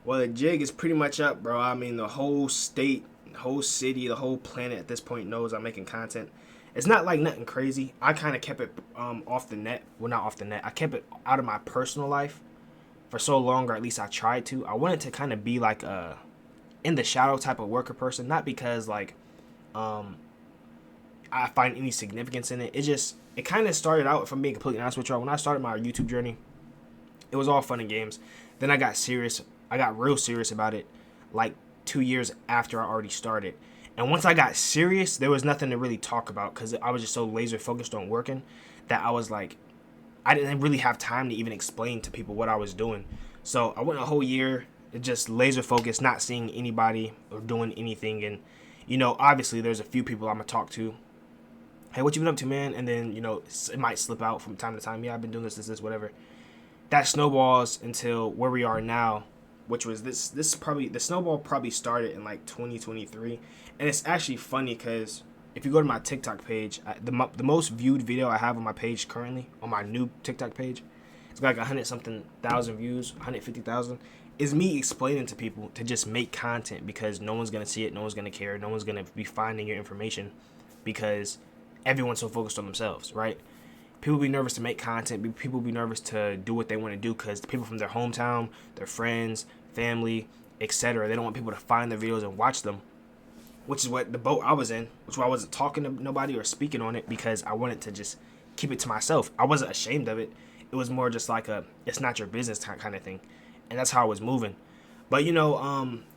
Well, the jig is pretty much up, bro. I mean, the whole state, the whole city, the whole planet at this point knows I'm making content. It's not like nothing crazy. I kind of kept it off the net. Well, not off the net. I kept it out of my personal life for so long, or at least I tried to. I wanted to kind of be like a in the shadow type of worker person, not because like um I find any significance in it. It kind of started out, if I'm being completely honest with y'all, when I started my YouTube journey, it was all fun and games. Then I got serious. I got real serious about it like 2 years after I already started. And once I got serious, there was nothing to really talk about because I was just so laser focused on working that I was like, I didn't really have time to even explain to people what I was doing. So I went a whole year just laser focused, not seeing anybody or doing anything. And, obviously there's a few people I'm going to talk to. Hey, what you been up to, man? And then, it might slip out from time to time. Yeah, I've been doing this, whatever. That snowballs until where we are now, which was this probably, the snowball probably started in like 2023. And it's actually funny because if you go to my TikTok page, the most viewed video I have on my page currently, on my new TikTok page, it's got like 100 something thousand views, 150,000, is me explaining to people to just make content because no one's going to see it, no one's going to care, no one's going to be finding your information because everyone's so focused on themselves, right? People be nervous to make content. People be nervous to do what they want to do because the people from their hometown, their friends, family, etc., they don't want people to find their videos and watch them, which is what the boat I was in, which is why I wasn't talking to nobody or speaking on it because I wanted to just keep it to myself. I wasn't ashamed of it. It was more just like it's not your business kind of thing. And that's how I was moving. But,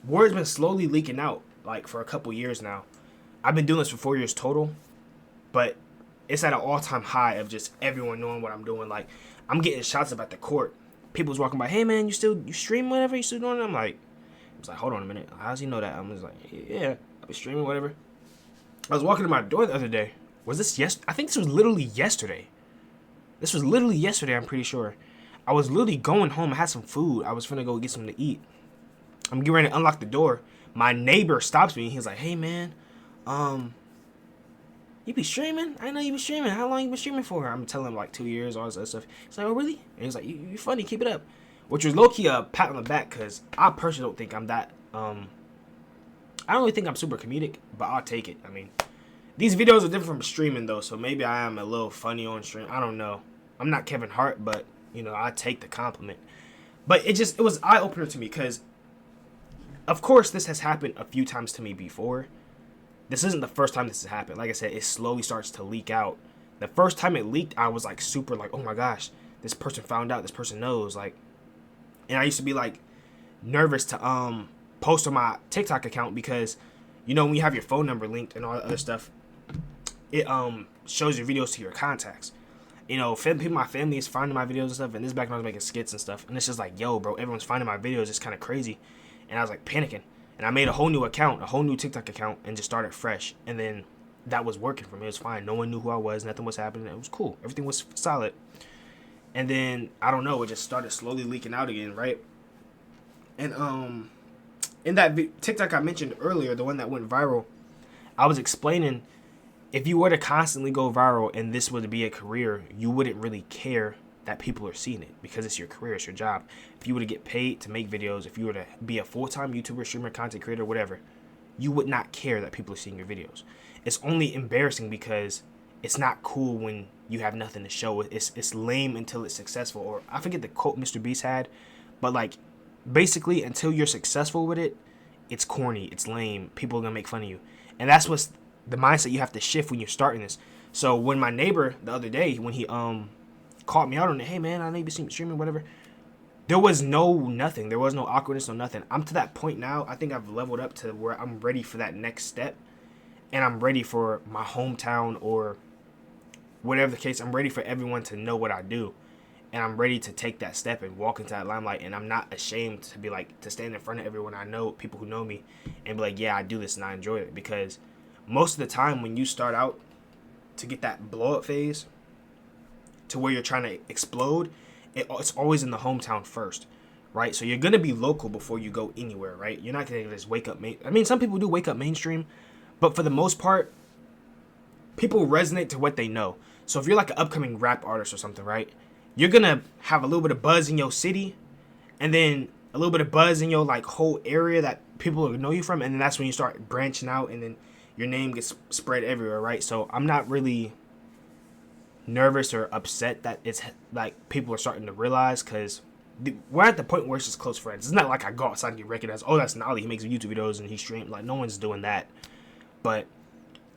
word's been slowly leaking out, like, for a couple years now. I've been doing this for 4 years total, but it's at an all-time high of just everyone knowing what I'm doing. Like, I'm getting shots up at the court. People's walking by, hey, man, you stream whatever? You still doing it? I was like, hold on a minute. How does he know that? I was like, yeah, I'll be streaming whatever. I was walking to my door the other day. Was this I think this was literally yesterday. I'm pretty sure. I was literally going home. I had some food. I was finna go get something to eat. I'm getting ready to unlock the door. My neighbor stops me. He's like, hey, man, you be streaming? I know you be streaming. How long you been streaming for? I'm telling him like 2 years, all this other stuff. He's like, oh, really? And he's like, you funny, keep it up. Which was low-key a pat on the back because I personally don't think I'm that, I don't really think I'm super comedic, but I'll take it. I mean, these videos are different from streaming though, so maybe I am a little funny on stream. I don't know. I'm not Kevin Hart, but, I take the compliment. But it was eye-opener to me because, of course, this has happened a few times to me before. This isn't the first time this has happened. Like I said, it slowly starts to leak out. The first time it leaked, I was like super like, oh my gosh, this person found out, this person knows. Like, and I used to be like nervous to post on my TikTok account because, when you have your phone number linked and all that other stuff, it shows your videos to your contacts. People, my family is finding my videos and stuff, and this is back when I was making skits and stuff, and it's just like, yo, bro, everyone's finding my videos. It's kind of crazy, and I was like panicking. And I made a whole new account, a whole new TikTok account, and just started fresh. And then that was working for me. It was fine. No one knew who I was. Nothing was happening. It was cool. Everything was solid. And then, I don't know, it just started slowly leaking out again, right? And in that TikTok I mentioned earlier, the one that went viral, I was explaining if you were to constantly go viral and this would be a career, you wouldn't really care that people are seeing it because it's your career, it's your job. If you were to get paid to make videos, if you were to be a full-time YouTuber, streamer, content creator, whatever, you would not care that people are seeing your videos. It's only embarrassing because it's not cool when you have nothing to show. It's lame until it's successful. Or I forget the quote Mr. Beast had, but like basically until you're successful with it, it's corny, it's lame, people are gonna make fun of you. And that's what's the mindset you have to shift when you're starting this. So when my neighbor the other day, when he caught me out on it, hey man, I know you been streaming, whatever. There was nothing. There was no awkwardness, no nothing. I'm to that point now. I think I've leveled up to where I'm ready for that next step. And I'm ready for my hometown or whatever the case. I'm ready for everyone to know what I do. And I'm ready to take that step and walk into that limelight. And I'm not ashamed to be like, to stand in front of everyone I know, people who know me, and be like, yeah, I do this and I enjoy it. Because most of the time when you start out to get that blow up phase, to where you're trying to explode, it's always in the hometown first, right? So you're going to be local before you go anywhere, right? You're not going to just wake up. I mean, some people do wake up mainstream, but for the most part, people resonate to what they know. So if you're like an upcoming rap artist or something, right? You're going to have a little bit of buzz in your city, and then a little bit of buzz in your like whole area that people know you from, and then that's when you start branching out, and then your name gets spread everywhere, right? So I'm not really nervous or upset that it's like people are starting to realize, because we're at the point where it's just close friends. It's not like I go outside and get recognized. Oh, that's Nolly. He makes YouTube videos and he streams. Like, no one's doing that. But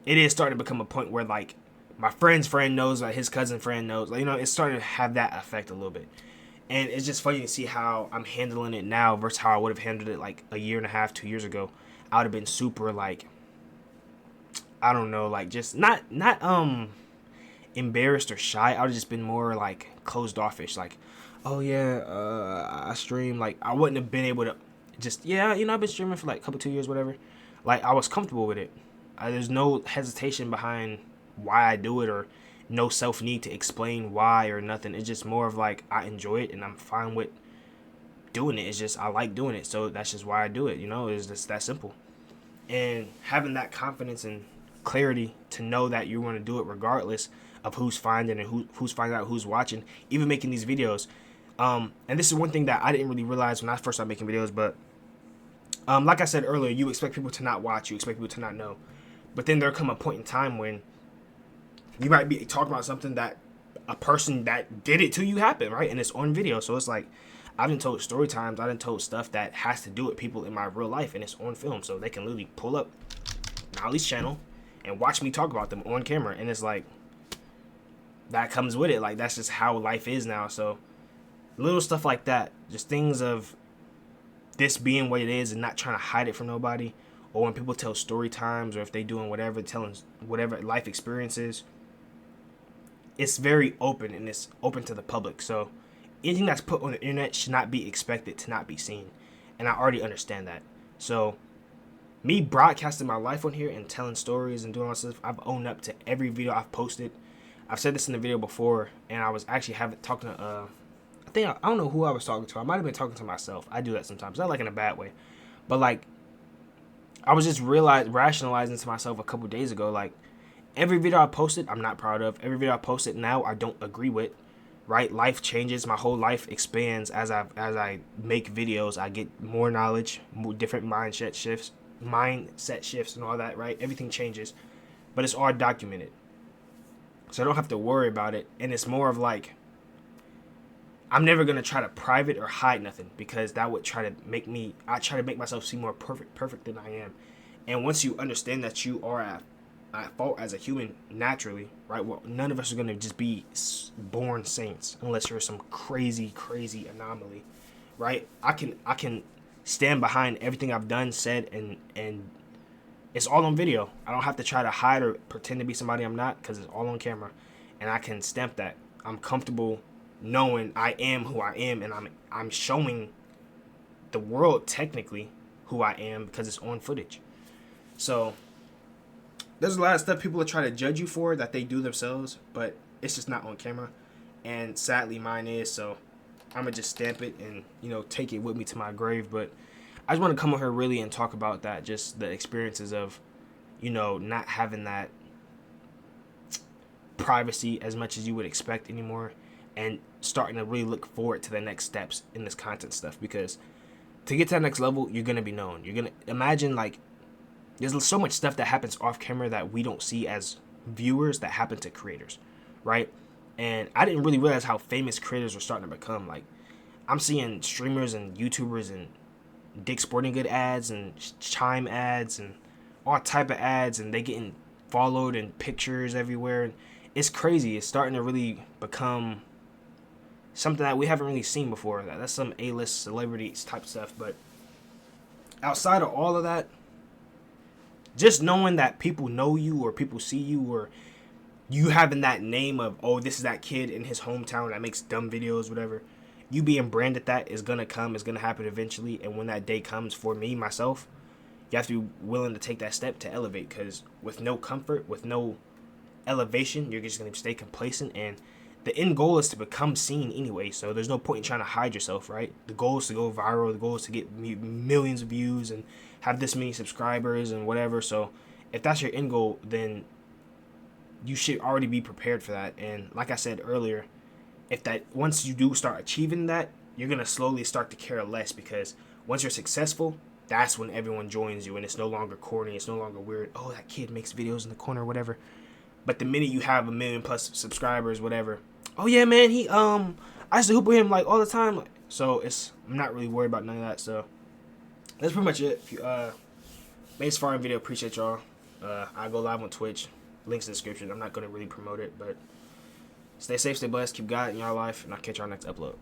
it is starting to become a point where like my friend's friend knows, like his cousin friend knows. Like, you know, it's starting to have that effect a little bit. And it's just funny to see how I'm handling it now versus how I would have handled it like a year and a half, 2 years ago. I would have been super like, I don't know, like just not embarrassed or shy. I would have just been more like closed offish, like, oh yeah, I stream. Like, I wouldn't have been able to just, yeah, you know, I've been streaming for like a couple 2 years, whatever. Like, I was comfortable with it. There's no hesitation behind why I do it, or no self need to explain why or nothing. It's just more of like I enjoy it and I'm fine with doing it. It's just I like doing it, so that's just why I do it. You know, it's just that simple. And having that confidence and clarity to know that you're going to do it regardless of who's finding and who's finding out, who's watching, even making these videos. And this is one thing that I didn't really realize when I first started making videos, but like I said earlier, you expect people to not watch, you expect people to not know. But then there'll come a point in time when you might be talking about something that a person that did it to you happened, right? And it's on video. So it's like, I've been told story times, I've been told stuff that has to do with people in my real life, and it's on film. So they can literally pull up Nolly's channel and watch me talk about them on camera. And it's like, that comes with it. Like, that's just how life is now. So little stuff like that, just things of this being what it is and not trying to hide it from nobody. Or when people tell story times, or if they doing whatever, telling whatever life experiences, it's very open and it's open to the public. So anything that's put on the internet should not be expected to not be seen. And I already understand that. So me broadcasting my life on here and telling stories and doing all this stuff, I've owned up to every video I've posted. I've said this in the video before, and I was actually talking to I don't know who I was talking to. I might have been talking to myself. I do that sometimes, not like in a bad way, but like I was just rationalizing to myself a couple days ago, like, every video I posted, I'm not proud of. Every video I posted now, I don't agree with. Right? Life changes. My whole life expands as I make videos. I get more knowledge, more different mindset shifts, and all that. Right? Everything changes, but it's all documented, so I don't have to worry about it. And it's more of like, I'm never gonna try to private or hide nothing, because that would try to make me. I try to make myself seem more perfect than I am. And once you understand that you are at fault as a human naturally, right? Well, none of us are gonna just be born saints unless you're some crazy anomaly, right? I can stand behind everything I've done, said, and it's all on video. I don't have to try to hide or pretend to be somebody I'm not, because it's all on camera, and I can stamp that. I'm comfortable knowing I am who I am, and I'm showing the world technically who I am because it's on footage. So there's a lot of stuff people are trying to judge you for that they do themselves, but it's just not on camera. And sadly, mine is. So I'm gonna just stamp it and, you know, take it with me to my grave. But I just want to come on here really and talk about that, just the experiences of, you know, not having that privacy as much as you would expect anymore, and starting to really look forward to the next steps in this content stuff. Because to get to that next level, you're gonna be known. You're gonna imagine, like, there's so much stuff that happens off camera that we don't see as viewers that happen to creators, right? And I didn't really realize how famous creators were starting to become. Like, I'm seeing streamers and YouTubers and Dick's Sporting Good ads and Chime ads and all type of ads, and they getting followed and pictures everywhere. And it's crazy. It's starting to really become something that we haven't really seen before. That's some A-list celebrities type stuff. But outside of all of that, just knowing that people know you, or people see you, or you having that name of, oh, this is that kid in his hometown that makes dumb videos, whatever. You being branded that is going to come, is going to happen eventually. And when that day comes, for me, myself, you have to be willing to take that step to elevate. Because with no comfort, with no elevation, you're just going to stay complacent. And the end goal is to become seen anyway. So there's no point in trying to hide yourself, right? The goal is to go viral. The goal is to get millions of views and have this many subscribers and whatever. So if that's your end goal, then you should already be prepared for that. And like I said earlier, if that, once you do start achieving that, you're gonna slowly start to care less, because once you're successful, that's when everyone joins you, and it's no longer corny, it's no longer weird. Oh, that kid makes videos in the corner or whatever. But the minute you have 1 million plus subscribers, whatever, oh yeah, man, he I used to hoop with him like all the time. So I'm not really worried about none of that. So that's pretty much it. If you made this far in video, appreciate y'all. I go live on Twitch. Links in the description. I'm not gonna really promote it, but stay safe, stay blessed, keep God in your life, and I'll catch y'all next upload.